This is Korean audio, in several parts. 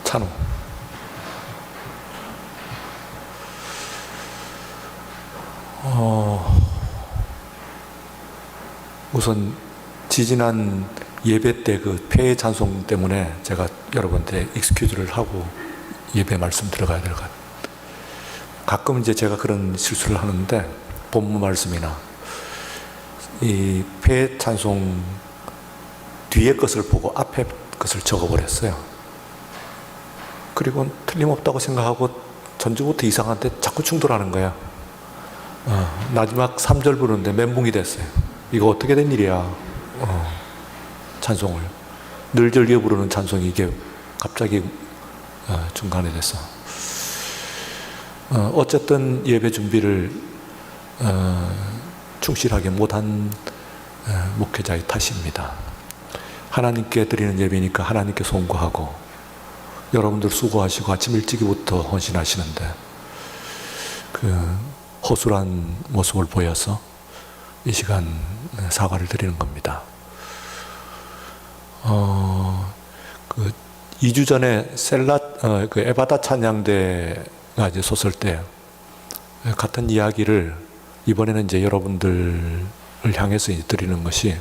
찬우. 우선 지지난 예배 때 그 폐해 찬송 때문에 제가 여러분한테 익스큐즈를 하고 예배 말씀 들어가야 될 것 같아요. 가끔 이제 제가 그런 실수를 하는데 본문 말씀이나 이 폐해 찬송 뒤에 것을 보고 앞에 것을 적어버렸어요. 그리고 틀림없다고 생각하고 전주부터 이상한데 자꾸 충돌하는 거야. 마지막 3절 부르는데 멘붕이 됐어요. 이거 어떻게 된 일이야. 찬송을 늘 즐겨 부르는 찬송이 이게 갑자기 중간에 됐어. 어쨌든 예배 준비를 충실하게 못한 목회자의 탓입니다. 하나님께 드리는 예배니까 하나님께 송구하고 여러분들 수고하시고 아침 일찍부터 헌신하시는데 그 허술한 모습을 보여서 이 시간 사과를 드리는 겁니다. 그 2주 전에 그 에바다 찬양대가 이제 섰을 때 같은 이야기를 이번에는 이제 여러분들을 향해서 이제 드리는 것이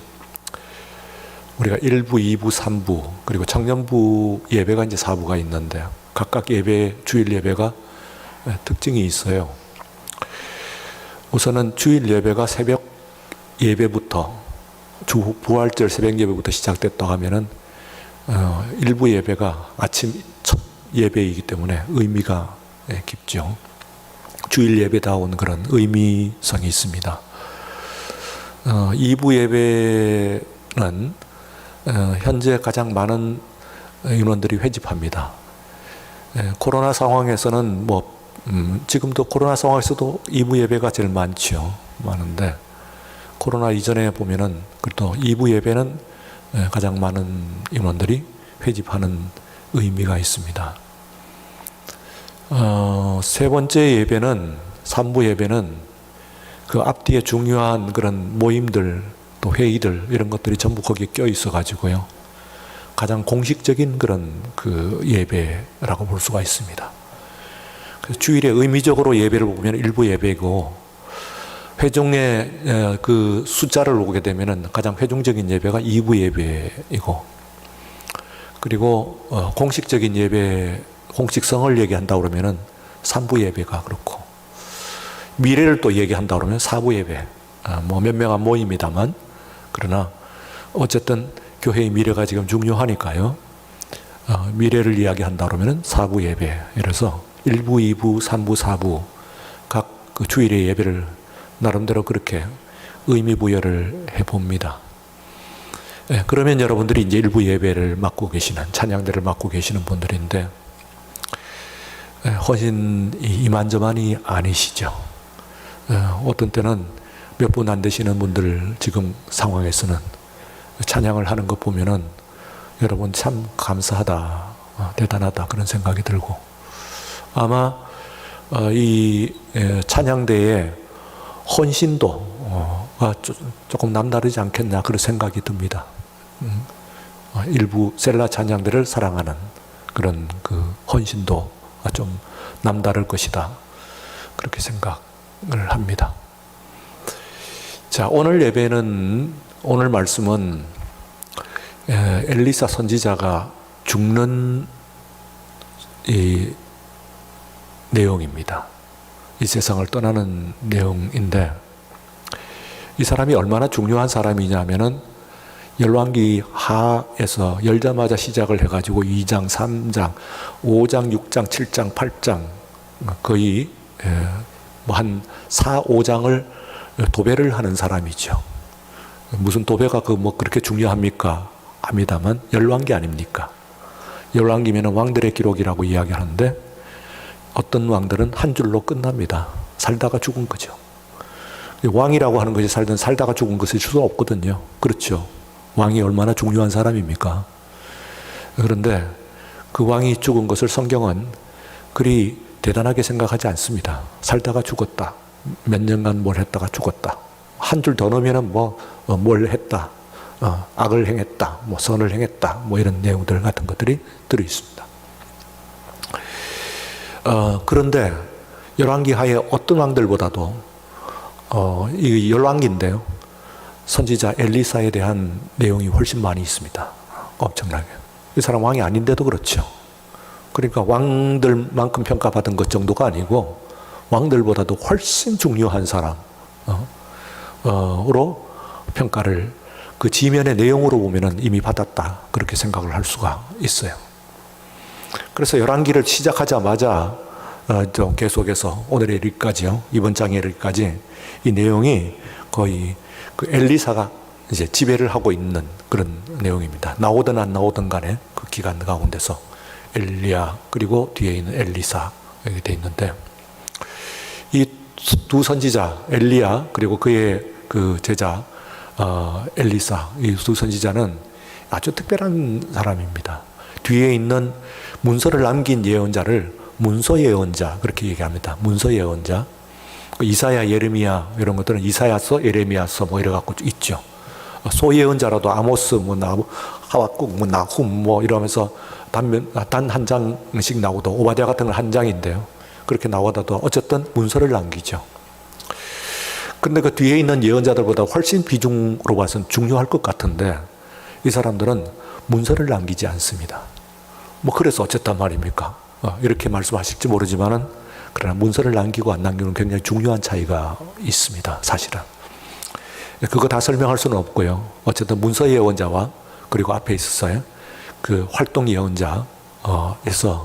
우리가 1부, 2부, 3부 그리고 청년부 예배가 이제 4부가 있는데 각각 예배, 주일 예배가 특징이 있어요. 우선은 주일 예배가 새벽 예배부터 부활절 새벽 예배부터 시작됐다고 하면은 일부 예배가 아침 첫 예배이기 때문에 의미가 깊죠. 주일 예배다운 그런 의미성이 있습니다. 2부 예배는 현재 가장 많은 인원들이 회집합니다. 코로나 상황에서는 지금도 코로나 상황에서도 2부 예배가 제일 많은데 코로나 이전에 보면은 또 2부 예배는 가장 많은 인원들이 회집하는 의미가 있습니다. 세 번째 예배는 3부 예배는 그 앞뒤에 중요한 그런 모임들 또 회의들 이런 것들이 전부 거기에 껴 있어 가지고요. 가장 공식적인 그런 그 예배라고 볼 수가 있습니다. 그래서 주일에 의미적으로 예배를 보면 일부 예배고 회중의 그 숫자를 보게 되면은 가장 회중적인 예배가 2부 예배이고 그리고 공식적인 예배 공식성을 얘기한다 그러면은 3부 예배가 그렇고 미래를 또 얘기한다 그러면 4부 예배 몇 명한 모임이다만 그러나 어쨌든 교회의 미래가 지금 중요하니까요. 미래를 이야기한다 그러면은 4부 예배. 이래서 1부, 2부, 3부, 4부 각 그 주일의 예배를 나름대로 그렇게 의미 부여를 해봅니다. 그러면 여러분들이 이제 일부 예배를 맡고 계시는 찬양대를 맡고 계시는 분들인데 헌신이 이만저만이 아니시죠. 어떤 때는 몇 분 안 되시는 분들 지금 상황에서는 찬양을 하는 것 보면은 여러분 참 감사하다, 대단하다 그런 생각이 들고 아마 이 찬양대의 헌신도가 조금 남다르지 않겠나 그런 생각이 듭니다. 일부 셀라 찬양대를 사랑하는 그런 그 헌신도가 좀 남다를 것이다 그렇게 생각을 합니다. 자, 오늘 예배는 오늘 말씀은 엘리사 선지자가 죽는 이 내용입니다. 이 세상을 떠나는 내용인데 이 사람이 얼마나 중요한 사람이냐면은 열왕기 하에서 열자마자 시작을 해가지고 2장, 3장, 5장, 6장, 7장, 8장 거의 한 4, 5장을 도배를 하는 사람이죠. 무슨 도배가 그렇게 중요합니까? 합니다만 열왕기 아닙니까? 열왕기면 왕들의 기록이라고 이야기하는데 어떤 왕들은 한 줄로 끝납니다. 살다가 죽은 거죠. 왕이라고 하는 것이 살다가 죽은 것일 수도 없거든요. 그렇죠. 왕이 얼마나 중요한 사람입니까? 그런데 그 왕이 죽은 것을 성경은 그리 대단하게 생각하지 않습니다. 살다가 죽었다. 몇 년간 뭘 했다가 죽었다. 한 줄 더 넣으면 뭘 했다. 악을 행했다, 뭐 선을 행했다, 뭐 이런 내용들 같은 것들이 들어 있습니다. 그런데 열왕기 하에 어떤 왕들보다도 이 열왕기인데요, 선지자 엘리사에 대한 내용이 훨씬 많이 있습니다. 엄청나게. 이 사람 왕이 아닌데도 그렇죠. 그러니까 왕들만큼 평가받은 것 정도가 아니고 왕들보다도 훨씬 중요한 사람으로 평가를 그 지면의 내용으로 보면은 이미 받았다, 그렇게 생각을 할 수가 있어요. 그래서 열왕기를 시작하자마자 좀 계속해서 오늘에 이르기까지요, 이번 장에 이르기까지 이 내용이 거의 그 엘리사가 이제 지배를 하고 있는 그런 내용입니다. 나오든 안 나오든 간에 그 기간 가운데서 엘리야 그리고 뒤에 있는 엘리사 이렇게 돼 있는데, 이 두 선지자 엘리야 그리고 그의 그 제자 엘리사, 이 두 선지자는 아주 특별한 사람입니다. 뒤에 있는 문서를 남긴 예언자를 문서 예언자 그렇게 얘기합니다. 문서 예언자. 이사야, 예레미야 이런 것들은 이사야서, 예레미야서 뭐 이래 갖고 있죠. 소 예언자라도 아모스, 뭐 하박국, 뭐 나훔 뭐 이러면서 단 한 장씩 나오도, 오바댜 같은 건 한 장인데요. 그렇게 나오다도 어쨌든 문서를 남기죠. 근데 그 뒤에 있는 예언자들보다 훨씬 비중으로 봐서는 중요할 것 같은데 이 사람들은 문서를 남기지 않습니다. 뭐 그래서 어쨌단 말입니까? 이렇게 말씀하실지 모르지만은, 그러나 문서를 남기고 안 남기는 굉장히 중요한 차이가 있습니다. 사실은. 그거 다 설명할 수는 없고요. 어쨌든 문서 예언자와 그리고 앞에 있었어요. 그 활동 예언자에서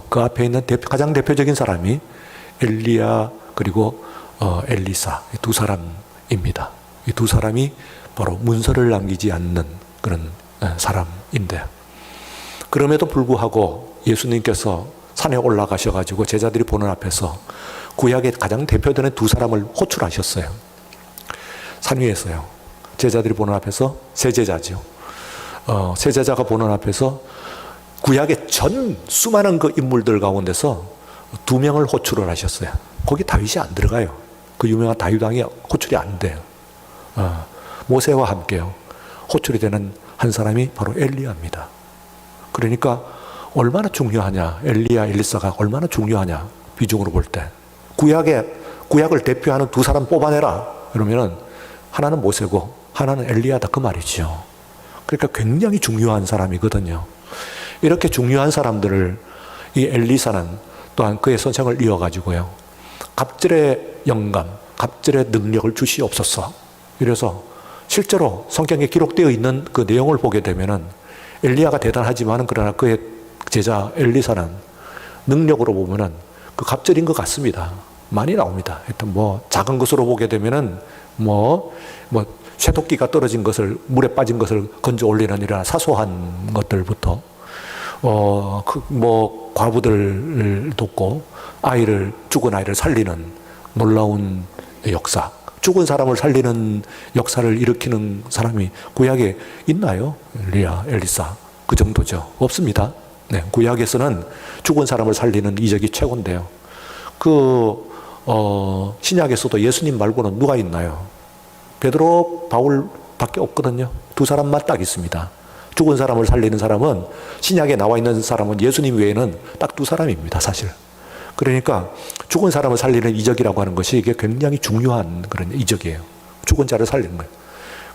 그 앞에 있는 가장 대표적인 사람이 엘리야 그리고 엘리사, 이 두 사람입니다. 이 두 사람이 바로 문서를 남기지 않는 그런 사람인데, 그럼에도 불구하고 예수님께서 산에 올라가셔가지고 제자들이 보는 앞에서 구약의 가장 대표되는 두 사람을 호출하셨어요. 산 위에서요. 제자들이 보는 앞에서 세 제자죠. 세 제자가 보는 앞에서 구약의 전 수많은 그 인물들 가운데서 두 명을 호출을 하셨어요. 거기 다윗이 안 들어가요. 그 유명한 다윗 왕이 호출이 안 돼요. 모세와 함께요. 호출이 되는 한 사람이 바로 엘리야입니다. 그러니까 얼마나 중요하냐, 엘리야, 엘리사가 얼마나 중요하냐, 비중으로 볼 때. 구약을 대표하는 두 사람 뽑아내라. 그러면은 하나는 모세고 하나는 엘리야다, 그 말이죠. 그러니까 굉장히 중요한 사람이거든요. 이렇게 중요한 사람들을 이 엘리사는 또한 그의 선생을 이어가지고요, 갑절의 영감, 갑절의 능력을 주시옵소서. 이래서 실제로 성경에 기록되어 있는 그 내용을 보게 되면은 엘리야가 대단하지만은 그러나 그의 제자 엘리사는 능력으로 보면은 그 갑절인 것 같습니다. 많이 나옵니다. 하여튼 뭐 작은 것으로 보게 되면은 뭐 쇠도끼가 떨어진 것을, 물에 빠진 것을 건져 올리는 이런 사소한 것들부터 과부들을 돕고 죽은 아이를 살리는 놀라운 역사, 죽은 사람을 살리는 역사를 일으키는 사람이 구약에 있나요? 엘리야, 엘리사. 그 정도죠. 없습니다. 네, 구약에서는 죽은 사람을 살리는 이적이 최고인데요. 신약에서도 예수님 말고는 누가 있나요? 베드로, 바울밖에 없거든요. 두 사람만 딱 있습니다. 죽은 사람을 살리는 사람은, 신약에 나와 있는 사람은 예수님 외에는 딱 두 사람입니다, 사실. 그러니까 죽은 사람을 살리는 이적이라고 하는 것이 이게 굉장히 중요한 그런 이적이에요. 죽은 자를 살리는 거예요.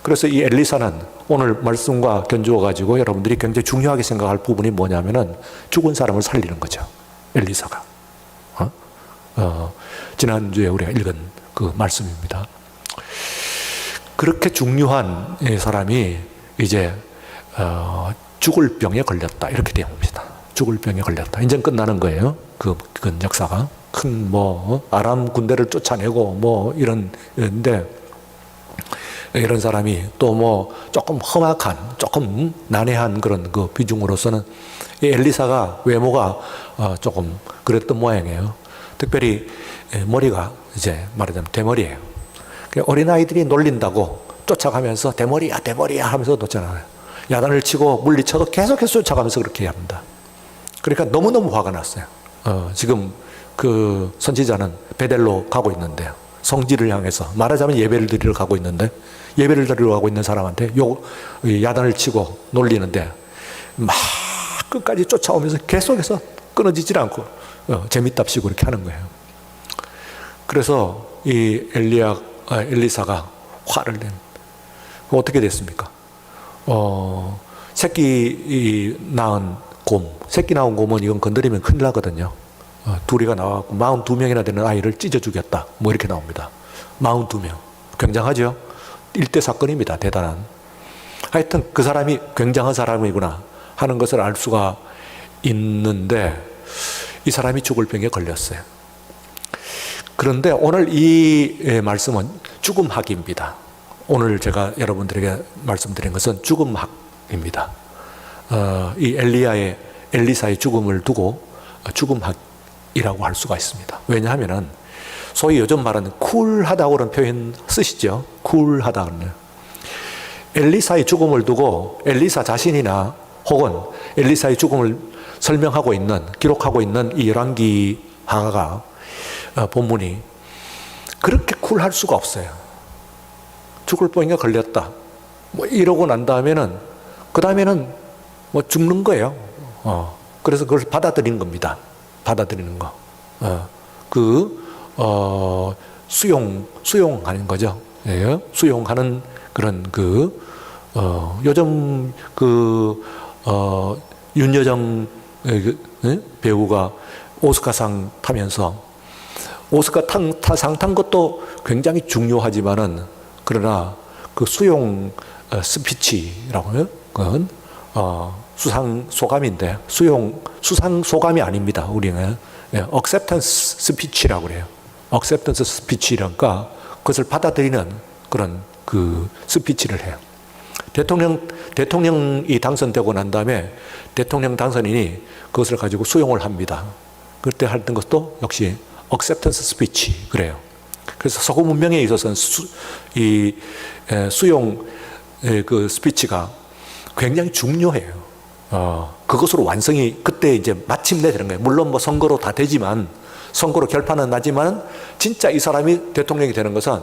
그래서 이 엘리사는 오늘 말씀과 견주어가지고 여러분들이 굉장히 중요하게 생각할 부분이 뭐냐면은 죽은 사람을 살리는 거죠. 엘리사가. 지난주에 우리가 읽은 그 말씀입니다. 그렇게 중요한 사람이 이제 죽을 병에 걸렸다, 이렇게 되옵니다. 죽을 병에 걸렸다. 이제 끝나는 거예요. 그 역사가 큰 아람 군대를 쫓아내고 이런데, 이런 사람이 또 조금 험악한, 조금 난해한 그런 그 비중으로서는 이 엘리사가 외모가 조금 그랬던 모양이에요. 특별히 머리가 이제 말하자면 대머리예요. 어린아이들이 놀린다고 쫓아가면서 대머리야, 대머리야 하면서 쫓아나가요. 야단을 치고 물리쳐도 계속해서 쫓아가면서 그렇게 합니다. 그러니까 너무너무 화가 났어요. 지금 그 선지자는 베델로 가고 있는데요. 성지를 향해서 말하자면 예배를 드리러 가고 있는데 예배를 드리러 가고 있는 사람한테 야단을 치고 놀리는데 막 끝까지 쫓아오면서 계속해서 끊어지질 않고 재밌답시고 이렇게 하는 거예요. 그래서 이 엘리사가 화를 낸. 어떻게 됐습니까? 새끼 낳은 곰은 이건 건드리면 큰일 나거든요. 둘이가 나와갖고 42명이나 되는 아이를 찢어 죽였다. 뭐 이렇게 나옵니다. 42명. 굉장하죠? 일대 사건입니다. 대단한. 하여튼 그 사람이 굉장한 사람이구나 하는 것을 알 수가 있는데 이 사람이 죽을 병에 걸렸어요. 그런데 오늘 이 말씀은 죽음학입니다. 오늘 제가 여러분들에게 말씀드린 것은 죽음학입니다. 이 엘리사의 죽음을 두고 죽음학이라고 할 수가 있습니다. 왜냐하면은 소위 요즘 말하는 쿨하다고 그런 표현 쓰시죠? 쿨하다는. 엘리사의 죽음을 두고 엘리사 자신이나 혹은 엘리사의 죽음을 설명하고 있는, 기록하고 있는 이 열왕기 하가 본문이 그렇게 쿨할 수가 없어요. 죽을 병에 걸렸다. 뭐 이러고 난 다음에는 그 다음에는 뭐 죽는 거예요. 그래서 그걸 받아들인 겁니다. 받아들이는 거. 수용하는 거죠. 예, 수용하는 그런 요즘 윤여정 배우가 오스카상 타면서 오스카상 탄 것도 굉장히 중요하지만은 그러나 그 수용 스피치라고 해요. 그건 수상 소감인데 수상 소감이 아닙니다. 우리는 acceptance speech라고 그래요. acceptance speech라니까 그것을 받아들이는 그런 그 스피치를 해요. 대통령이 당선되고 난 다음에 대통령 당선인이 그것을 가지고 수용을 합니다. 그때 했던 것도 역시 acceptance speech 그래요. 그래서 서구 문명에 있어서는 수용 그 스피치가 굉장히 중요해요. 그것으로 완성이 그때 이제 마침내 되는 거예요. 물론 뭐 선거로 다 되지만 선거로 결판은 나지만 진짜 이 사람이 대통령이 되는 것은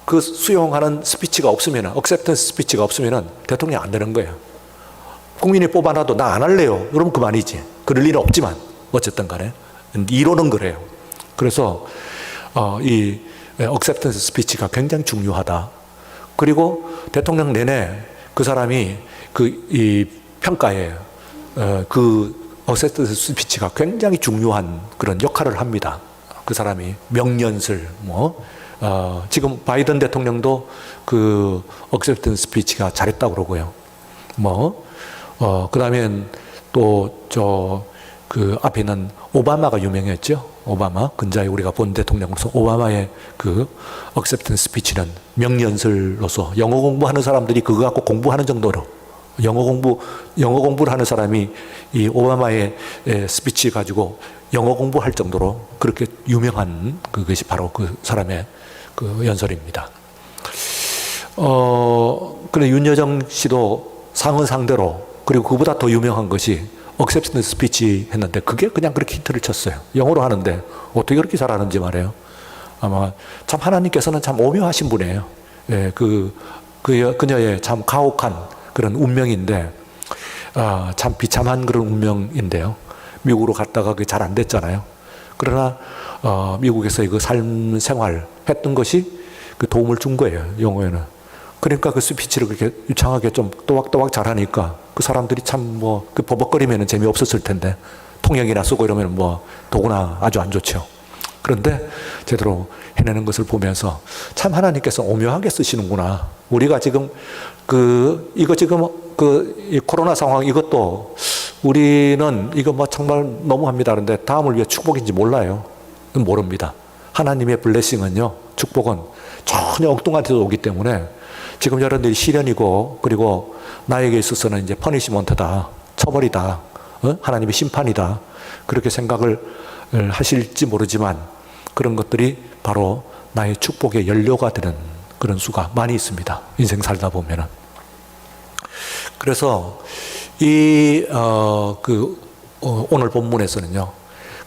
그 수용하는 스피치가 없으면, acceptance 스피치가 없으면 대통령이 안 되는 거예요. 국민이 뽑아놔도 나 안 할래요. 그럼 그만이지. 그럴 일은 없지만 어쨌든 간에 이론은 그래요. 그래서 이 acceptance 스피치가 굉장히 중요하다. 그리고 대통령 내내 그 사람이 이 평가에 그 acceptance 스피치가 굉장히 중요한 그런 역할을 합니다. 그 사람이 명연슬 지금 바이든 대통령도 그 acceptance 스피치가 잘했다고 그러고요. 그 다음엔 또 그 앞에 있는 오바마가 유명했죠. 오바마 근자에 우리가 본 대통령으로서 오바마의 그 acceptance 스피치는 명연설로서 영어 공부하는 사람들이 그거 갖고 공부하는 정도로 영어 공부를 하는 사람이 이 오바마의 스피치 가지고 영어 공부할 정도로 그렇게 유명한 그것이 바로 그 사람의 그 연설입니다. 그래 윤여정 씨도 상은 상대로 그리고 그보다 더 유명한 것이 acceptance 스피치 했는데 그게 그냥 그렇게 히트를 쳤어요. 영어로 하는데 어떻게 그렇게 잘하는지 말이에요. 아마 참 하나님께서는 참 오묘하신 분이에요. 예, 그녀의 참 가혹한 그런 운명인데 참 비참한 그런 운명인데요. 미국으로 갔다가 그게 잘 안 됐잖아요. 그러나 미국에서 그 삶 생활 했던 것이 그 도움을 준 거예요. 영어에는. 그러니까 그 스피치를 그렇게 유창하게 좀 또박또박 잘하니까 그 사람들이 참 그 버벅거리면 재미없었을 텐데 통역이나 쓰고 이러면 더구나 아주 안 좋죠. 그런데 제대로 해내는 것을 보면서 참 하나님께서 오묘하게 쓰시는구나. 우리가 지금 이거 지금 이 코로나 상황 이것도 우리는 이거 정말 너무합니다. 그런데 다음을 위해 축복인지 몰라요. 모릅니다. 하나님의 블레싱은요, 축복은 전혀 엉뚱한 데서 오기 때문에 지금 여러분들이 시련이고 그리고 나에게 있어서는 이제 퍼니시먼트다, 처벌이다, 하나님의 심판이다 그렇게 생각을 하실지 모르지만 그런 것들이 바로 나의 축복의 연료가 되는 그런 수가 많이 있습니다. 인생 살다 보면은. 그래서 오늘 본문에서는요,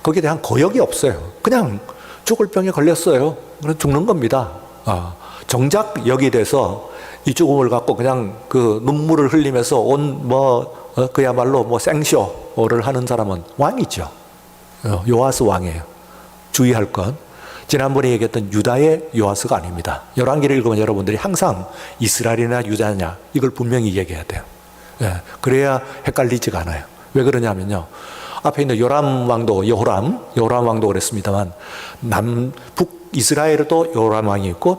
거기에 대한 거역이 없어요. 그냥 죽을 병에 걸렸어요. 그럼 죽는 겁니다. 정작 여기에 대해서 이 죽음을 갖고 그냥 그 눈물을 흘리면서 그야말로 뭐 생쇼를 하는 사람은 왕이죠. 요아스 왕이에요. 주의할 건 지난번에 얘기했던 유다의 요아스가 아닙니다. 열왕기를 읽으면 여러분들이 항상 이스라엘이나 유다냐 이걸 분명히 얘기해야 돼요. 그래야 헷갈리지가 않아요. 왜 그러냐면요. 앞에 있는 요람 왕도 여호람 왕도 그랬습니다만 북이스라엘에도 요람 왕이 있고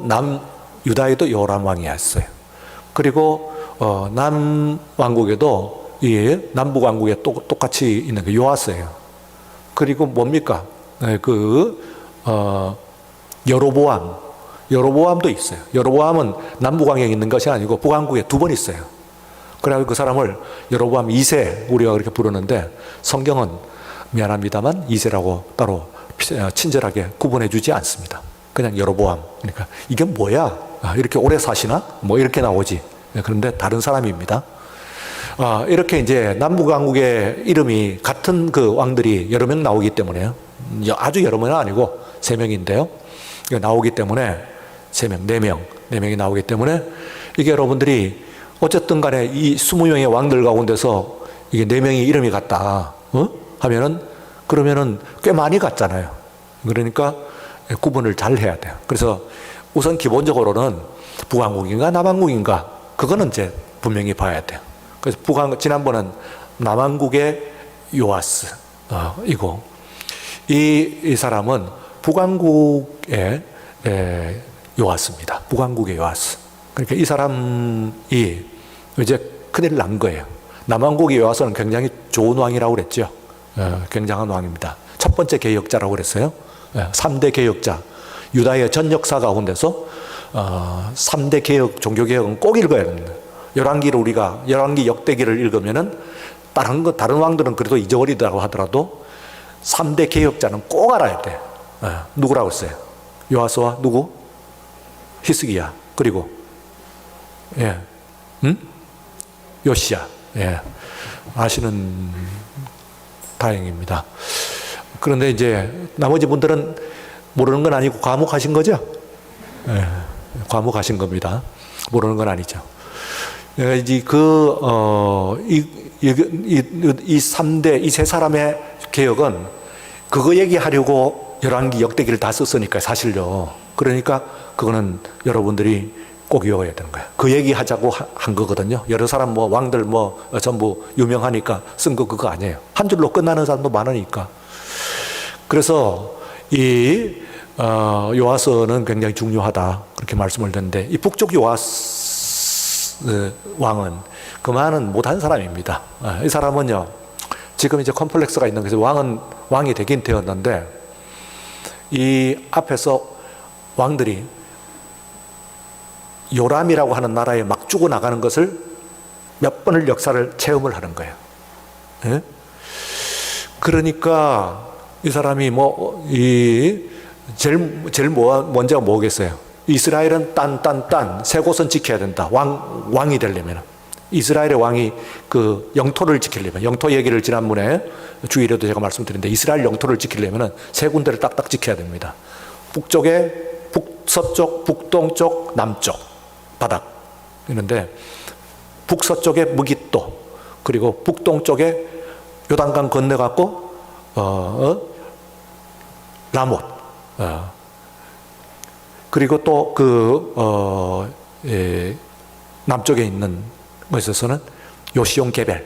유다에도 요람 왕이 있어요. 그리고 남왕국에도 남북 왕국에 똑같이 있는 게 요아스예요. 그리고 뭡니까? 여로보암도 있어요. 여로보암은 남북 왕국에 있는 것이 아니고 북왕국에 2번 있어요. 그래서 그 사람을 여로보암 2세 우리가 그렇게 부르는데 성경은 미안합니다만 2세라고 따로 친절하게 구분해 주지 않습니다. 그냥 여로보암. 그러니까 이게 뭐야? 이렇게 오래 사시나? 뭐 이렇게 나오지. 그런데 다른 사람입니다. 이렇게 이제 남북왕국의 이름이 같은 그 왕들이 여러 명 나오기 때문에요. 아주 여러 명은 아니고 3명인데요. 나오기 때문에 3명, 4명이 나오기 때문에 이게 여러분들이 어쨌든 간에 이 20명의 왕들 가운데서 이게 4명이 이름이 같다. 그러면은 꽤 많이 같잖아요. 그러니까 구분을 잘 해야 돼요. 그래서 우선 기본적으로는 북왕국인가 남왕국인가 그거는 이제 분명히 봐야 돼요. 그래서 지난번은 남왕국의 요아스 이고 이 사람은 북왕국의 요아스입니다. 북왕국의 요아스. 그러니까 이 사람이 이제 큰일 난 거예요. 남왕국의 요아스는 굉장히 좋은 왕이라고 그랬죠. 굉장한 왕입니다. 첫 번째 개혁자라고 그랬어요. 3대 개혁자. 유다의 전 역사 가운데서 3대 개혁, 종교개혁은 꼭 읽어야 됩니다. 열왕기 역대기를 읽으면은 다른 왕들은 그래도 잊어버리더라고 하더라도 3대 개혁자는 꼭 알아야 돼. 누구라고 했어요? 요아스와 누구? 히스기야. 그리고 요시야. 아시는 다행입니다. 그런데 이제 나머지 분들은 모르는 건 아니고 과묵하신 거죠? 과묵하신 겁니다. 모르는 건 아니죠. 이제 이 3대, 이 세 사람의 개혁은 그거 얘기하려고 열왕기 역대기를 다 썼으니까 사실요. 그러니까 그거는 여러분들이 꼭 외워야 되는 거예요. 그 얘기하자고 한 거거든요. 여러 사람 왕들 전부 유명하니까 쓴 거 그거 아니에요. 한 줄로 끝나는 사람도 많으니까. 그래서 이 요아스는 굉장히 중요하다 그렇게 말씀을 드렸는데 이 북쪽 요아스 왕은 그만은 못한 사람입니다. 이 사람은요 지금 이제 컴플렉스가 있는 거죠. 왕이 되긴 되었는데 이 앞에서 왕들이 요람이라고 하는 나라에 막 죽어나가는 것을 몇 번을 역사를 체험을 하는 거예요. 그러니까 이 사람이 제일 먼저 뭐겠어요? 이스라엘은 딴 세 곳은 지켜야 된다. 왕이 되려면 이스라엘의 왕이 그 영토를 지키려면 영토 얘기를 지난번에 주일에도 제가 말씀드렸는데 이스라엘 영토를 지키려면 세 군데를 딱딱 지켜야 됩니다. 북서쪽, 북동쪽, 남쪽 바닥 있는데 북서쪽에 무깃도 그리고 북동쪽에 요단강 건너갖고 라못 그리고 또 남쪽에 있는 것에서는 요시용 게벨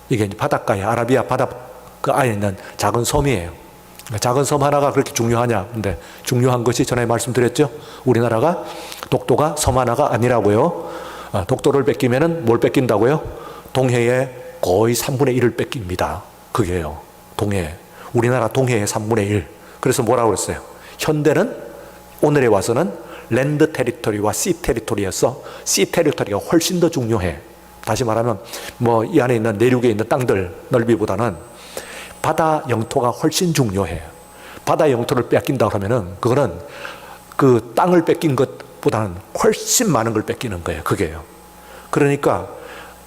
이게 바닷가에 아라비아 바닷가 안에 있는 작은 섬이에요. 작은 섬 하나가 그렇게 중요하냐? 근데 중요한 것이 전에 말씀드렸죠. 우리나라가 독도가 섬 하나가 아니라고요. 독도를 뺏기면은 뭘 뺏긴다고요? 동해의 거의 3분의 1을 뺏깁니다. 그게요. 동해. 우리나라 동해의 3분의 1. 그래서 뭐라고 그랬어요? 현대는 오늘에 와서는 랜드 테리토리와 시 테리토리에서 시 테리토리가 훨씬 더 중요해. 다시 말하면 이 안에 있는 내륙에 있는 땅들 넓이보다는 바다 영토가 훨씬 중요해요. 바다 영토를 뺏긴다고 하면은 그거는 그 땅을 뺏긴 것보다는 훨씬 많은 걸 뺏기는 거예요. 그게요. 그러니까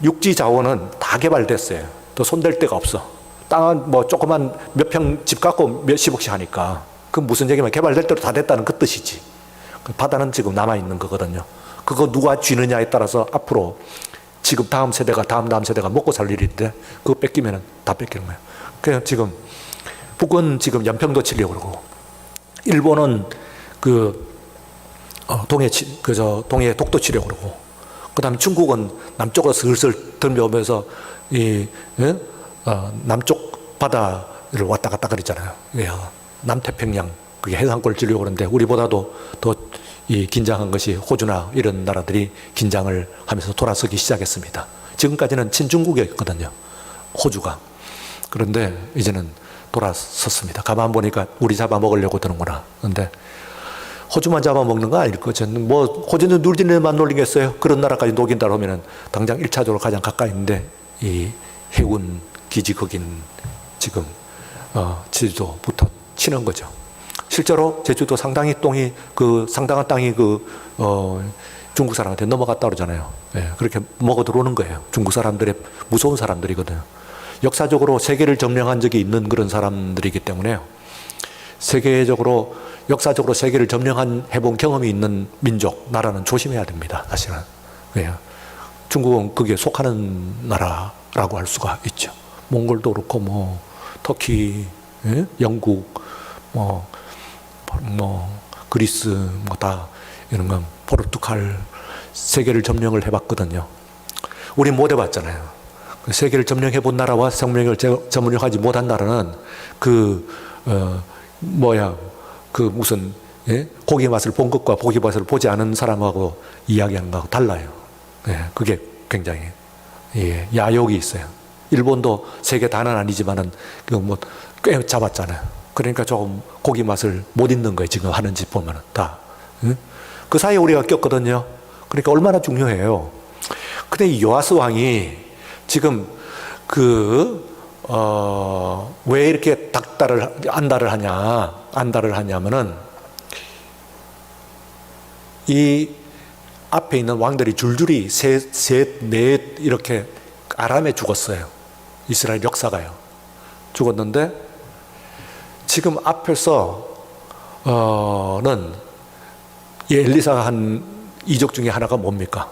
육지 자원은 다 개발됐어요. 또 손댈 데가 없어. 땅은 조그만 몇 평 집 갖고 몇십억씩 하니까 그 무슨 얘기면 개발될 대로 다 됐다는 그 뜻이지. 바다는 지금 남아 있는 거거든요. 그거 누가 쥐느냐에 따라서 앞으로 지금 다음 세대가 먹고 살 일인데 그거 뺏기면 다 뺏기는 거예요. 그래서 지금 북은 지금 연평도 치려고 그러고 일본은 동해 독도 치려고 그러고 그다음에 중국은 남쪽으로 슬슬 덤벼오면서 남쪽 바다를 왔다 갔다 그랬잖아요. 남태평양 그게 해상권을 지려고 그러는데 우리보다도 더 긴장한 것이 호주나 이런 나라들이 긴장을 하면서 돌아서기 시작했습니다. 지금까지는 친중국이었거든요. 호주가. 그런데 이제는 돌아섰습니다. 가만 보니까 우리 잡아먹으려고 드는구나. 그런데 호주만 잡아먹는 거 아닐 거죠. 뭐 호주는 누리네만 놀리겠어요. 그런 나라까지 녹인다 하면 당장 1차적으로 가장 가까이 있는데 이 해군 기지 거긴 지금 제주도부터 치는 거죠. 실제로 제주도 상당히 상당한 땅이 중국 사람한테 넘어갔다 그러잖아요. 예, 그렇게 먹어 들어오는 거예요. 중국 사람들의 무서운 사람들이거든요. 역사적으로 세계를 점령한 적이 있는 그런 사람들이기 때문에요. 역사적으로 세계를 해본 경험이 있는 민족, 나라는 조심해야 됩니다. 사실은. 예. 중국은 그게 속하는 나라라고 할 수가 있죠. 몽골도 그렇고, 터키, 예? 영국, 그리스, 다 이런 건 포르투갈 세계를 점령을 해봤거든요. 우리 못 해봤잖아요. 세계를 점령해 본 나라와 생명을 점령하지 못한 나라는 고기 맛을 본 것과 고기 맛을 보지 않은 사람하고 이야기하는 거하고 달라요. 예, 그게 굉장히 야욕이 있어요. 일본도 세계 다는 아니지만은 꽤 잡았잖아요. 그러니까 조금 고기 맛을 못 잊는 거예요. 지금 하는 짓 보면은 다. 응? 그 사이에 우리가 꼈거든요. 그러니까 얼마나 중요해요. 근데 이 요아스 왕이 지금 왜 이렇게 안달을 하냐면은 이 앞에 있는 왕들이 줄줄이 넷 이렇게 아람에 죽었어요. 이스라엘 역사가요. 죽었는데 지금 앞에서는 이 엘리사가 한 이적 중에 하나가 뭡니까?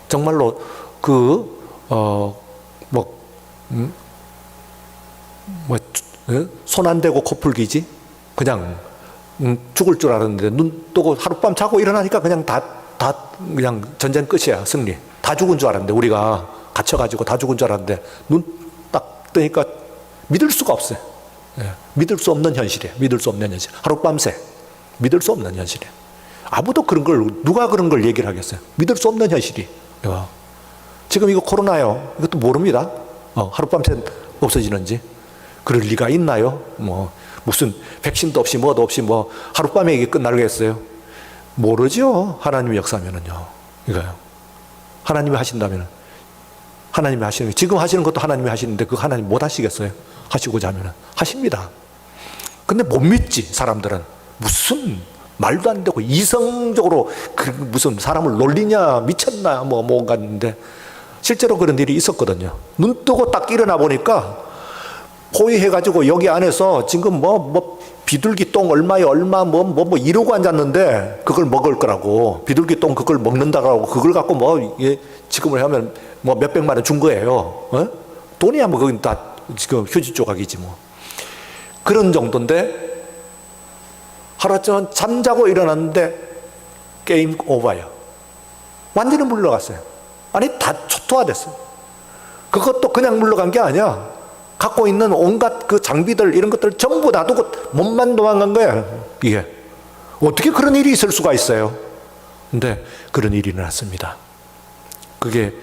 정말로 손 안 대고 코 풀기지? 그냥 죽을 줄 알았는데 눈 뜨고 하룻밤 자고 일어나니까 그냥 그냥 전쟁 끝이야. 승리. 다 죽은 줄 알았는데 우리가 갇혀가지고 다 죽은 줄 알았는데 눈 딱 뜨니까 믿을 수가 없어요. 예, 믿을 수 없는 현실이에요. 믿을 수 없는 현실. 하룻밤새 믿을 수 없는 현실이에요. 아무도 누가 그런 걸 얘기를 하겠어요. 믿을 수 없는 현실이. 지금 이거 코로나요. 이것도 모릅니다. 하룻밤새 없어지는지. 그럴 리가 있나요? 무슨 백신도 없이 뭐도 없이 하룻밤에 이게 끝나겠어요? 모르죠. 하나님의 역사면은요. 이거요. 하나님이 하신다면은. 하나님이 하시는, 지금 하시는 것도 하나님이 하시는데 그거 하나님 못 하시겠어요? 하시고자 하면은. 하십니다. 근데 못 믿지, 사람들은. 무슨 말도 안 되고 이성적으로 무슨 사람을 놀리냐, 미쳤나, 뭔가 했는데 실제로 그런 일이 있었거든요. 눈 뜨고 딱 일어나 보니까 포위해가지고 여기 안에서 지금 비둘기 똥 얼마에 얼마 이러고 앉았는데 그걸 먹을 거라고. 비둘기 똥 그걸 먹는다라고 그걸 갖고 지금을 하면 몇백만 원 준 거예요. 돈이야 거긴 다 지금 휴지 조각이지 그런 정도인데 하루아침에 잠자고 일어났는데 게임 오버야. 완전히 물러갔어요. 아니 다 초토화됐어요. 그것도 그냥 물러간 게 아니야. 갖고 있는 온갖 그 장비들 이런 것들 전부 놔두고 몸만 도망간 거야. 이게 어떻게 그런 일이 있을 수가 있어요? 근데 그런 일이 일어났습니다. 그게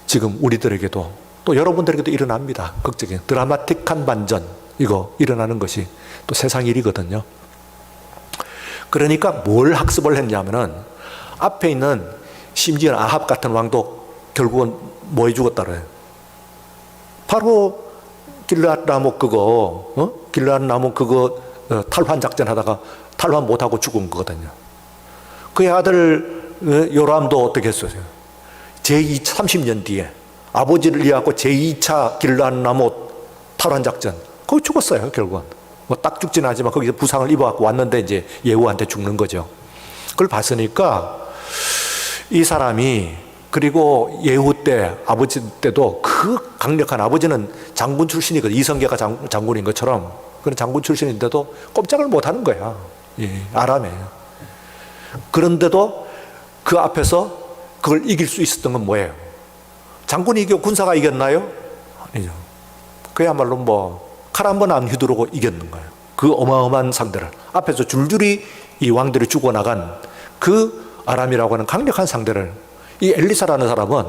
지금 우리들에게도 또 여러분들에게도 일어납니다. 극적인 드라마틱한 반전 이거 일어나는 것이 또 세상 일이거든요. 그러니까 뭘 학습을 했냐면은 앞에 있는 심지어 아합 같은 왕도 결국은 뭐 해 죽었다 그래요. 바로 길르앗 나무 그거 탈환 작전 하다가 탈환 못하고 죽은 거거든요. 그의 아들 요람도 어떻게 했어요? 제2 30년 뒤에 아버지를 이해하고 제2차 길르앗 나무 탈환 작전 거기 죽었어요. 결국은 딱 죽지는 않지만 거기서 부상을 입어갖고 왔는데 이제 예후한테 죽는 거죠. 그걸 봤으니까 이 사람이 그리고 예후 때 아버지 때도 그 강력한 아버지는 장군 출신이거든. 이성계가 장군인 것처럼 그런 장군 출신인데도 꼼짝을 못하는 거야. 예, 아람에. 그런데도 그 앞에서 그걸 이길 수 있었던 건 뭐예요? 장군이 이겨 군사가 이겼나요? 아니죠. 그야말로 뭐 칼 한 번 안 휘두르고 이겼는 거예요. 그 어마어마한 상대를 앞에서 줄줄이 이 왕들이 죽어나간 그 아람이라고 하는 강력한 상대를 이 엘리사라는 사람은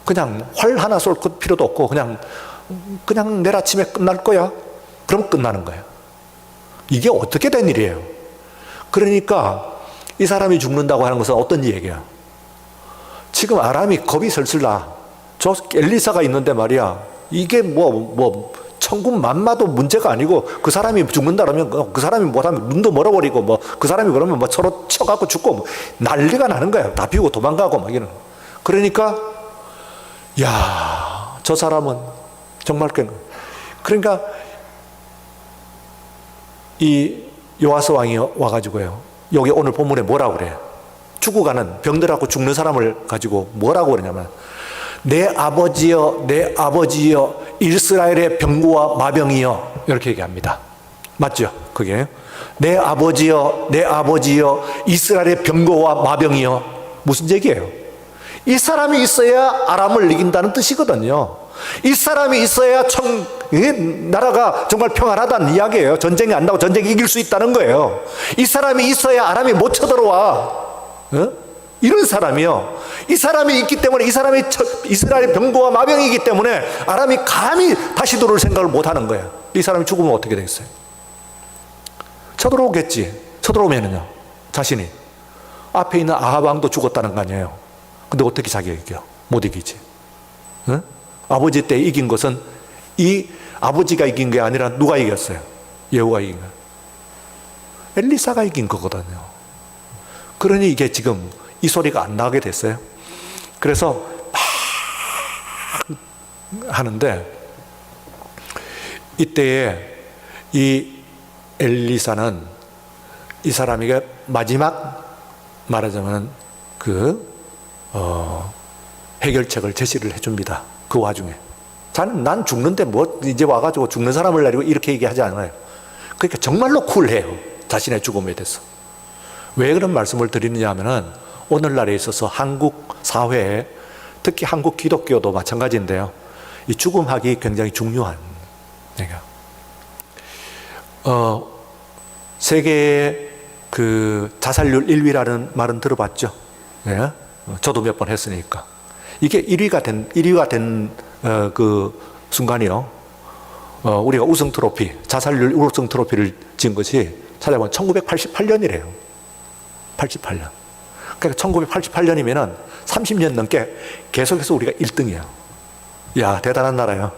그냥 활 하나 쏠 필요도 없고 그냥 내일 아침에 끝날 거야. 그럼 끝나는 거예요. 이게 어떻게 된 일이에요? 그러니까 이 사람이 죽는다고 하는 것은 어떤 얘기야? 지금 아람이 겁이 슬슬 나. 저 엘리사가 있는데 말이야. 이게 천군 만마도 문제가 아니고 그 사람이 죽는다라면 그 사람이 못하면 눈도 멀어버리고 뭐 그 사람이 그러면 뭐 서로 쳐갖고 죽고 뭐 난리가 나는 거야. 다 비우고 도망가고 막 이런. 그러니까 야, 저 사람은 정말 그러니까 이 요아스 왕이 와가지고요. 여기 오늘 본문에 뭐라고 그래요? 죽어가는 병들하고 죽는 사람을 가지고 뭐라고 그러냐면 내 아버지여 내 아버지여 이스라엘의 병거와 마병이여 이렇게 얘기합니다. 맞죠? 그게 내 아버지여 내 아버지여 이스라엘의 병거와 마병이여 무슨 얘기예요? 이 사람이 있어야 아람을 이긴다는 뜻이거든요. 이 사람이 있어야 나라가 정말 평안하다는 이야기예요. 전쟁이 안 나고 전쟁이 이길 수 있다는 거예요. 이 사람이 있어야 아람이 못 쳐들어와. 이런 사람이요. 이 사람이 있기 때문에 이 사람이 이스라엘의 병거와 마병이기 때문에 아람이 감히 다시 들어올 생각을 못 하는 거예요. 이 사람이 죽으면 어떻게 되겠어요? 쳐들어오겠지. 쳐들어오면은요. 자신이 앞에 있는 아합 왕도 죽었다는 거 아니에요. 근데 어떻게 자기가 이겨? 못 이기지. 응? 아버지 때 이긴 것은 이 아버지가 이긴 게 아니라 누가 이겼어요? 예후가 이긴 거예요. 엘리사가 이긴 거거든요. 그러니 이게 지금 이 소리가 안 나게 됐어요. 그래서 막 하는데 이때에 이 엘리사는 이 사람에게 마지막 말하자면 해결책을 제시를 해줍니다. 그 와중에 난 죽는데 뭐 이제 와가지고 죽는 사람을 내리고 이렇게 얘기하지 않아요. 그러니까 정말로 쿨해요. 자신의 죽음에 대해서. 왜 그런 말씀을 드리느냐 하면은 오늘날에 있어서 한국 사회에 특히 한국 기독교도 마찬가지인데요. 이 죽음학이 굉장히 중요한 얘기야. 세계의 그 자살률 1위라는 말은 들어봤죠? 예? 저도 몇 번 했으니까. 이게 1위가 된 그 순간이요. 우리가 우승 트로피, 자살률 우승 트로피를 지은 것이 찾아보면 1988년이래요. 88년. 그러니까 1988년이면은 30년 넘게 계속해서 우리가 1등이에요. 야, 대단한 나라예요.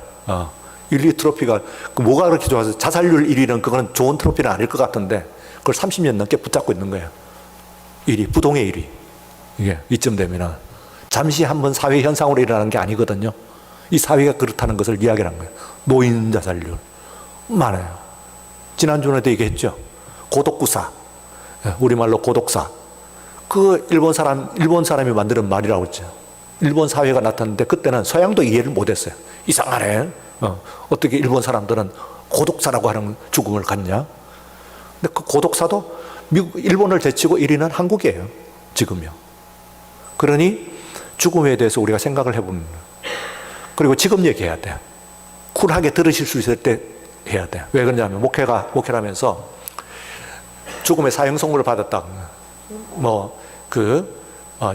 1위 트로피가, 뭐가 그렇게 좋아서 자살률 1위는 그거는 좋은 트로피는 아닐 것 같은데, 그걸 30년 넘게 붙잡고 있는 거예요. 1위, 부동의 1위. 이게 이쯤 되면은 잠시 한번 사회 현상으로 일어나는 게 아니거든요. 이 사회가 그렇다는 것을 이야기한 거예요. 노인 자살률. 많아요. 지난주에도 얘기했죠. 고독구사. 우리말로 고독사. 그 일본 사람이 만드는 말이라고 했죠. 일본 사회가 나타났는데 그때는 서양도 이해를 못했어요. 이상하네. 어떻게 일본 사람들은 고독사라고 하는 죽음을 갖냐? 근데 그 고독사도 일본을 제치고 1위는 한국이에요. 지금요. 그러니 죽음에 대해서 우리가 생각을 해보는 거예요. 그리고 지금 얘기해야 돼요. 쿨하게 들으실 수 있을 때 해야 돼요. 왜 그러냐면 목회를 하면서 죽음의 사형 선고를 받았다.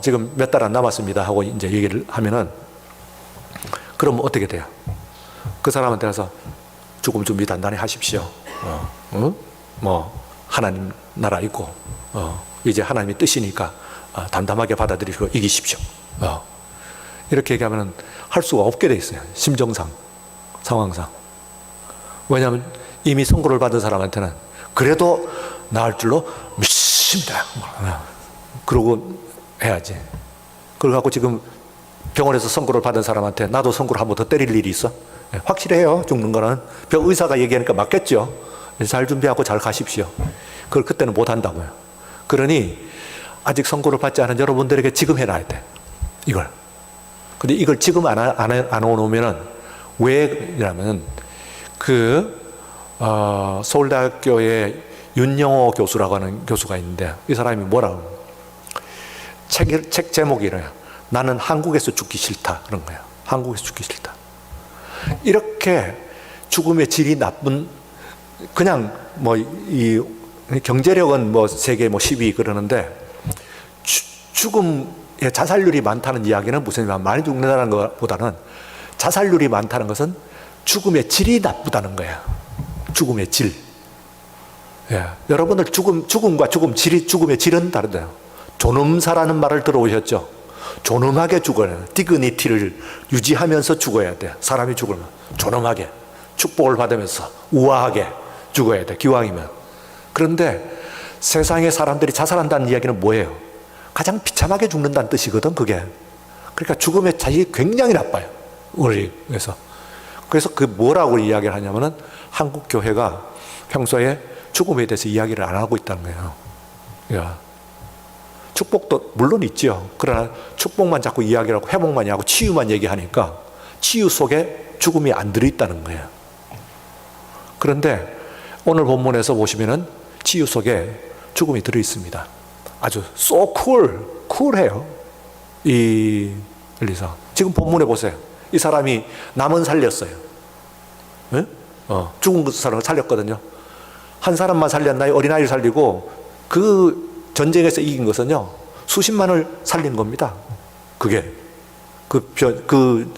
지금 몇 달 안 남았습니다 하고 이제 얘기를 하면은 그럼 어떻게 돼요? 그 사람한테 가서 죽음 준비 단단히 하십시오. 하나님 나라 있고, 이제 하나님의 뜻이니까 담담하게 받아들이시고 이기십시오. 이렇게 얘기하면은 할 수가 없게 돼 있어요. 심정상, 상황상. 왜냐하면 이미 선고를 받은 사람한테는 그래도 나을 줄로 믿습니다. 그러고 해야지. 그래갖고 지금 병원에서 선고를 받은 사람한테 나도 선고를 한 번 더 때릴 일이 있어? 확실해요. 죽는 거는. 의사가 얘기하니까 맞겠죠. 잘 준비하고 잘 가십시오. 그걸 그때는 못 한다고요. 그러니 아직 선고를 받지 않은 여러분들에게 지금 해놔야 돼. 이걸. 근데 이걸 지금 안 해놓으면은 왜냐면 서울대학교의 윤영호 교수라고 하는 교수가 있는데 이 사람이 뭐라고 책 제목이 이래요. 나는 한국에서 죽기 싫다. 그런 거예요. 한국에서 죽기 싫다. 이렇게 죽음의 질이 나쁜 그냥 이 경제력은 세계 10위 그러는데 죽음의 자살률이 많다는 이야기는 무슨 말이냐 많이 죽는다는 것보다는 자살률이 많다는 것은 죽음의 질이 나쁘다는 거야. 죽음의 질. 예. 여러분들 죽음과 죽음의 질은 다르대요. 존엄사라는 말을 들어오셨죠? 존엄하게 죽어야 돼. 디그니티를 유지하면서 죽어야 돼. 사람이 죽으면 존엄하게 축복을 받으면서 우아하게 죽어야 돼. 기왕이면. 그런데 세상의 사람들이 자살한다는 이야기는 뭐예요? 가장 비참하게 죽는다는 뜻이거든, 그게. 그러니까 죽음의 자질이 굉장히 나빠요. 그래서 뭐라고 이야기를 하냐면은 한국 교회가 평소에 죽음에 대해서 이야기를 안 하고 있다는 거예요. 야. 축복도 물론 있죠. 그러나 축복만 자꾸 이야기를 하고 회복만 하고 치유만 얘기하니까 치유 속에 죽음이 안 들어있다는 거예요. 그런데 오늘 본문에서 보시면은 치유 속에 죽음이 들어있습니다. 아주 so 쿨해요. 이 엘리사. 지금 본문에 보세요. 이 사람이 남은 살렸어요. 네? 죽은 그 사람을 살렸거든요. 한 사람만 살렸나요? 어린아이를 살리고 그 전쟁에서 이긴 것은요 수십만을 살린 겁니다. 그게 그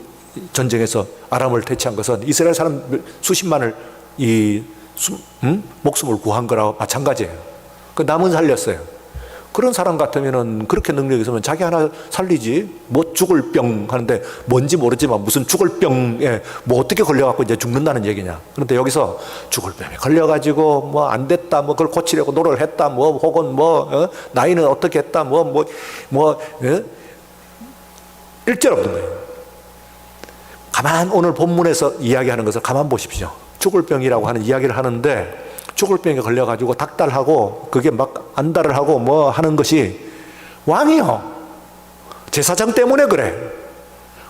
전쟁에서 아람을 퇴치한 것은 이스라엘 사람 수십만을 목숨을 구한 거랑 마찬가지예요. 그 남은 살렸어요. 그런 사람 같으면은 그렇게 능력이 있으면 자기 하나 살리지. 뭐 죽을 병 하는데 뭔지 모르지만 무슨 죽을 병에 뭐 어떻게 걸려갖고 이제 죽는다는 얘기냐. 그런데 여기서 죽을 병에 걸려가지고 뭐 안 됐다, 뭐 그걸 고치려고 노력을 했다, 뭐 혹은 나이는 어떻게 했다, 일절 없는 거예요. 오늘 본문에서 이야기하는 것을 가만 보십시오. 죽을 병이라고 하는 이야기를 하는데 죽을 병에 걸려가지고 닥달하고 그게 막 안달을 하고 뭐 하는 것이 왕이요. 제사장 때문에 그래.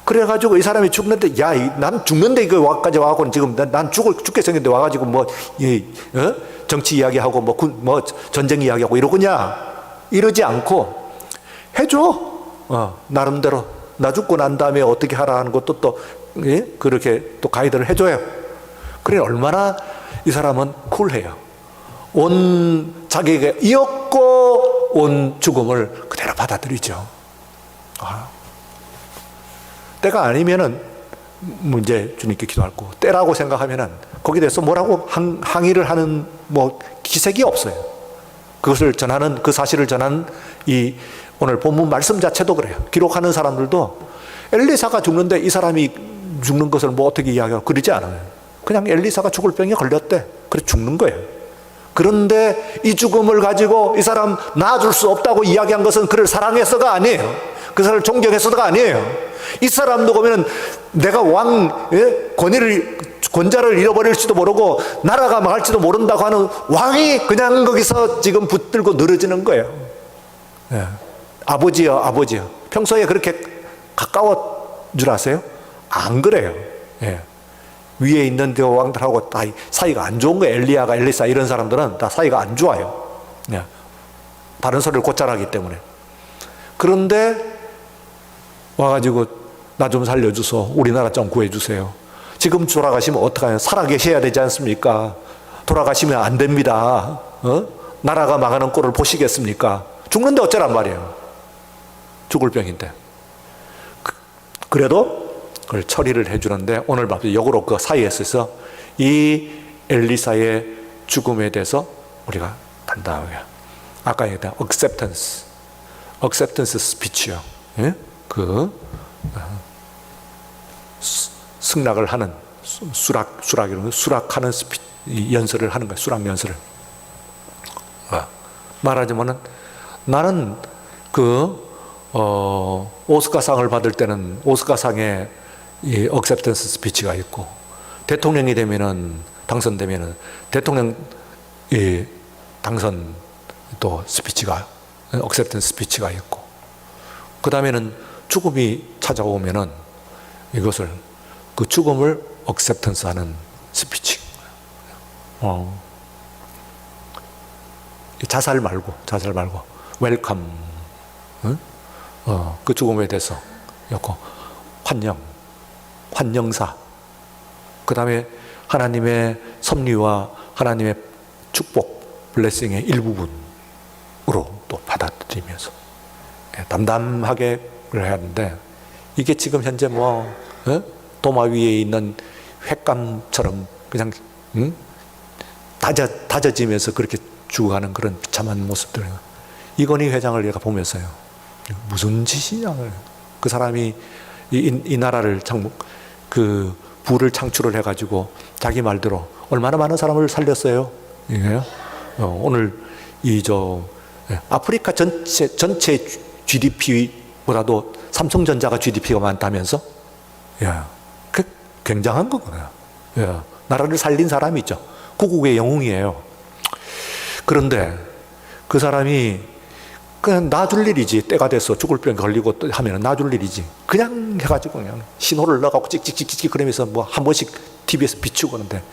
그래가지고 이 사람이 죽는데 난 죽는데 이거 와까지 와갖고 지금 난 죽게 생겼는데 와가지고 정치 이야기하고 전쟁 이야기하고 이러겠냐. 이러지 않고 해줘. 나름대로 나 죽고 난 다음에 어떻게 하라 하는 것도 또 그렇게 또 가이드를 해줘요. 그래 얼마나 이 사람은 쿨해요. 자기에게 이었고 온 죽음을 그대로 받아들이죠. 때가 아니면은 이제 주님께 기도할 거. 때라고 생각하면은 거기에 대해서 뭐라고 항의를 하는 기색이 없어요. 그것을 전하는 그 사실을 전하는 이 오늘 본문 말씀 자체도 그래요. 기록하는 사람들도 엘리사가 죽는데 이 사람이 죽는 것을 어떻게 이야기하고 그러지 않아요. 그냥 엘리사가 죽을 병에 걸렸대. 그래 죽는 거예요. 그런데 이 죽음을 가지고 이 사람 나아줄 수 없다고 이야기한 것은 그를 사랑해서가 아니에요. 그 사람을 존경해서가 아니에요. 이 사람도 보면 내가 권자를 잃어버릴지도 모르고 나라가 망할지도 모른다고 하는 왕이 그냥 거기서 지금 붙들고 늘어지는 거예요. 예. 아버지요. 평소에 그렇게 가까워 줄 아세요? 안 그래요. 예. 위에 있는 왕들하고 다 사이가 안 좋은 거예요. 엘리야가 엘리사 이런 사람들은 다 사이가 안 좋아요. 예. 다른 소리를 곧잘하기 때문에. 그런데 와가지고 나 좀 살려주소. 우리나라 좀 구해주세요. 지금 돌아가시면 어떡하냐. 살아계셔야 되지 않습니까? 돌아가시면 안 됩니다. 나라가 망하는 꼴을 보시겠습니까? 죽는데 어쩌란 말이에요. 죽을 병인데. 그래도 그걸 처리를 해주는데 오늘 봐도 역으로 그 사이에 있어서 이 엘리사의 죽음에 대해서 우리가 단단하게 아까 얘기했던 acceptance speech요. 예? 승락을 하는 수락하는 연설을 하는 거예요. 수락 연설을. 말하자면은 나는 오스카상을 받을 때는 오스카상에 이 억셉턴스 스피치가 있고 대통령이 당선되면은 대통령 당선 또 스피치가 억셉턴스 스피치가 있고, 그 다음에는 죽음이 찾아오면은 이것을, 그 죽음을 억셉턴스 하는 스피치. 자살 말고 웰컴, 그 죽음에 대해서 였고, 환영사, 그 다음에 하나님의 섭리와 하나님의 축복, 블레싱의 일부분으로 또 받아들이면서 담담하게 해야 하는데, 이게 지금 현재 도마 위에 있는 횟감처럼 그냥 다져지면서 그렇게 죽어가는 그런 비참한 모습들. 이건희 회장을 내가 보면서요, 무슨 짓이냐. 그 사람이 이 나라를 그 부를 창출을 해가지고 자기 말대로 얼마나 많은 사람을 살렸어요. 이게요. 오늘 아프리카 전체 GDP보다도 삼성전자가 GDP가 많다면서? 야, 그 굉장한 거구나. 야, 나라를 살린 사람이죠. 구국의 영웅이에요. 그런데 그 사람이 그냥 놔줄 일이지. 때가 돼서 죽을 병 걸리고 하면 놔줄 일이지. 그냥 해가지고 그냥 신호를 넣어갖고 찍찍찍찍 그러면서 한 번씩 TV에서 비추고 그러는데,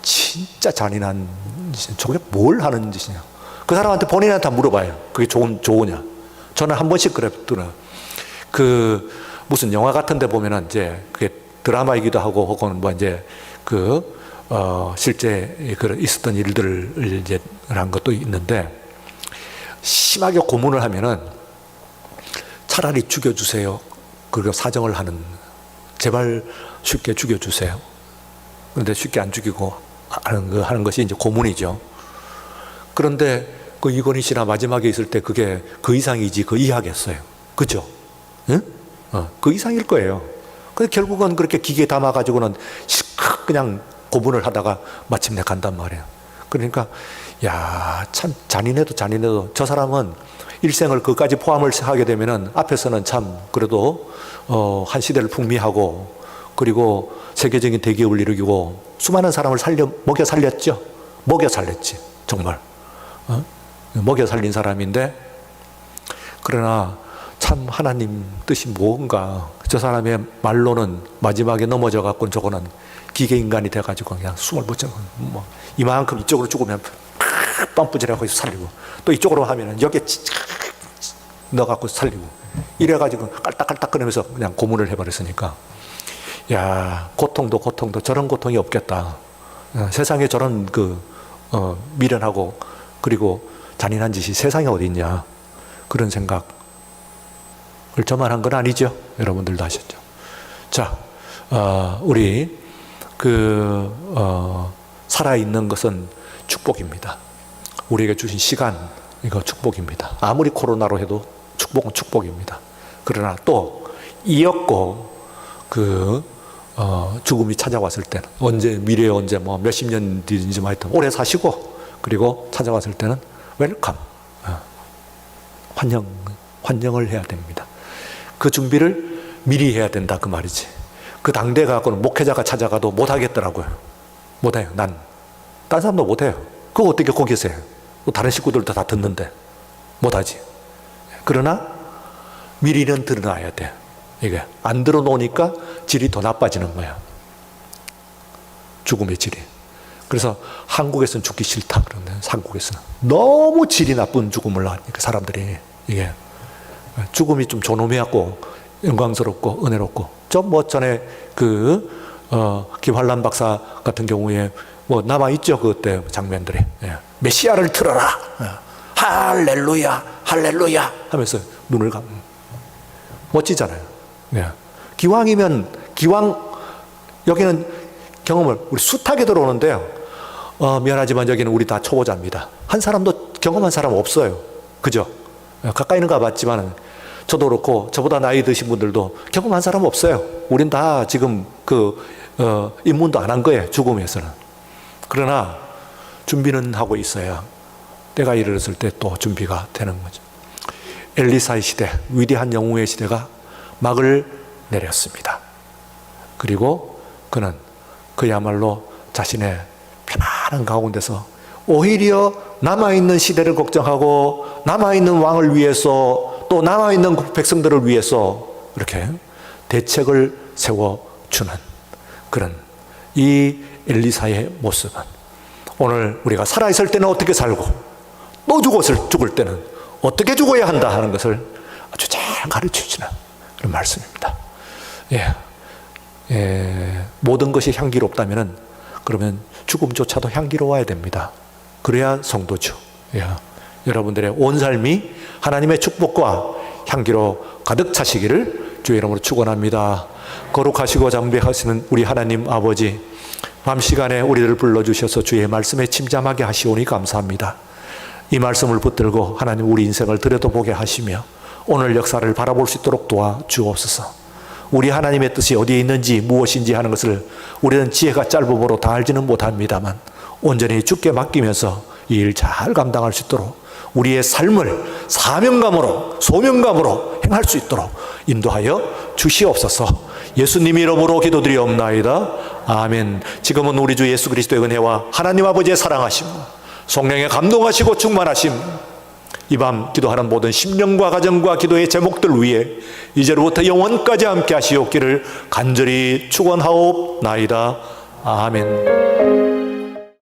진짜 잔인한 짓이야. 저게 뭘 하는 짓이냐. 그 사람한테 본인한테 물어봐요. 그게 좋으냐. 저는 한 번씩 그랬더라. 무슨 영화 같은 데 보면은 이제 그게 드라마이기도 하고, 혹은 실제 있었던 일들을 이제 한 것도 있는데, 심하게 고문을 하면은 차라리 죽여주세요. 그리고 사정을 하는, 제발 쉽게 죽여주세요. 그런데 쉽게 안 죽이고 하는 것이 이제 고문이죠. 그런데 그 이건희 씨나 마지막에 있을 때 그게 그 이상이지 그 이하겠어요. 그죠? 응? 그 이상일 거예요. 근데 결국은 그렇게 기계에 담아가지고는 실컷 그냥 고문을 하다가 마침내 간단 말이에요. 그러니까, 야, 참 잔인해도 저 사람은 일생을 그까지 포함을 하게 되면은 앞에서는 참 그래도 한 시대를 풍미하고, 그리고 세계적인 대기업을 일으키고 수많은 사람을 먹여 살렸죠. 먹여 살렸지. 정말. 먹여 살린 사람인데, 그러나 참 하나님 뜻이 뭔가, 저 사람의 말로는 마지막에 넘어져 갖고 저거는 기계 인간이 돼가지고 그냥 숨을 못 참고 이만큼 이쪽으로 죽으면 뻔뿌질하고 살리고, 또 이쪽으로 하면은 여기에 넣어갖고 살리고, 이래가지고 깔딱깔딱 거리면서 그냥 고문을 해버렸으니까, 야, 고통도 저런 고통이 없겠다. 세상에 저런 미련하고 그리고 잔인한 짓이 세상에 어디 있냐, 그런 생각을 저만 한 건 아니죠. 여러분들도 하셨죠. 자, 우리 살아있는 것은 축복입니다. 우리에게 주신 시간, 이거 축복입니다. 아무리 코로나로 해도 축복은 축복입니다. 그러나 또 이었고 죽음이 찾아왔을 때는 미래에 언제 몇십 년 뒤인지 하여튼 오래 사시고, 그리고 찾아왔을 때는 웰컴, 환영을 해야 됩니다. 그 준비를 미리 해야 된다, 그 말이지. 그 당대 갖고는 목회자가 찾아가도 못 하겠더라고요. 못 해요. 딴 사람도 못 해요. 그거 어떻게 거기서 해요? 다른 식구들도 다 듣는데 못 하지. 그러나 미리는 들어놔야 돼. 이게 안 들어놓으니까 질이 더 나빠지는 거야. 죽음의 질이. 그래서 한국에서는 죽기 싫다 그러는데, 한국에서는 너무 질이 나쁜 죽음을 하니까 사람들이, 이게 죽음이 좀 존엄해갖고 영광스럽고 은혜롭고, 전에 김환란 박사 같은 경우에 남아있죠, 그때 장면들이. 메시아를 틀어라, 할렐루야 할렐루야 하면서 눈을 멋지잖아요. 기왕이면 여기는 경험을 우리 숱하게 들어오는데요, 미안하지만 여기는 우리 다 초보자입니다. 한 사람도 경험한 사람 없어요. 그죠? 가까이는 가봤지만 저도 그렇고 저보다 나이 드신 분들도 경험한 사람 없어요. 우린 다 지금 입문도 안 한 거예요, 죽음에서는. 그러나 준비는 하고 있어야 때가 이르렀을 때 또 준비가 되는 거죠. 엘리사의 시대, 위대한 영웅의 시대가 막을 내렸습니다. 그리고 그는 그야말로 자신의 편안한 가운데서 오히려 남아있는 시대를 걱정하고 남아있는 왕을 위해서 또 남아있는 백성들을 위해서 이렇게 대책을 세워주는 그런 이 엘리사의 모습은 오늘 우리가 살아있을 때는 어떻게 살고 또 죽을 때는 어떻게 죽어야 한다 하는 것을 아주 잘 가르쳐주는 그런 말씀입니다. 모든 것이 향기롭다면 그러면 죽음조차도 향기로워야 됩니다. 그래야 성도죠. 여러분들의 온 삶이 하나님의 축복과 향기로 가득 차시기를 주의 이름으로 축원합니다. 거룩하시고 장대하시는 우리 하나님 아버지, 밤 시간에 우리를 불러주셔서 주의 말씀에 침잠하게 하시오니 감사합니다. 이 말씀을 붙들고 하나님 우리 인생을 들여다보게 하시며 오늘 역사를 바라볼 수 있도록 도와주옵소서. 우리 하나님의 뜻이 어디에 있는지 무엇인지 하는 것을 우리는 지혜가 짧음으로 다 알지는 못합니다만 온전히 주께 맡기면서 이 일 잘 감당할 수 있도록 우리의 삶을 사명감으로 소명감으로 행할 수 있도록 인도하여 주시옵소서. 예수님 이름으로 기도드리옵나이다. 아멘. 지금은 우리 주 예수 그리스도의 은혜와 하나님 아버지의 사랑하심, 성령의 감동하시고 충만하심, 이 밤 기도하는 모든 심령과 가정과 기도의 제목들 위해 이제로부터 영원까지 함께 하시옵기를 간절히 축원하옵나이다. 아멘.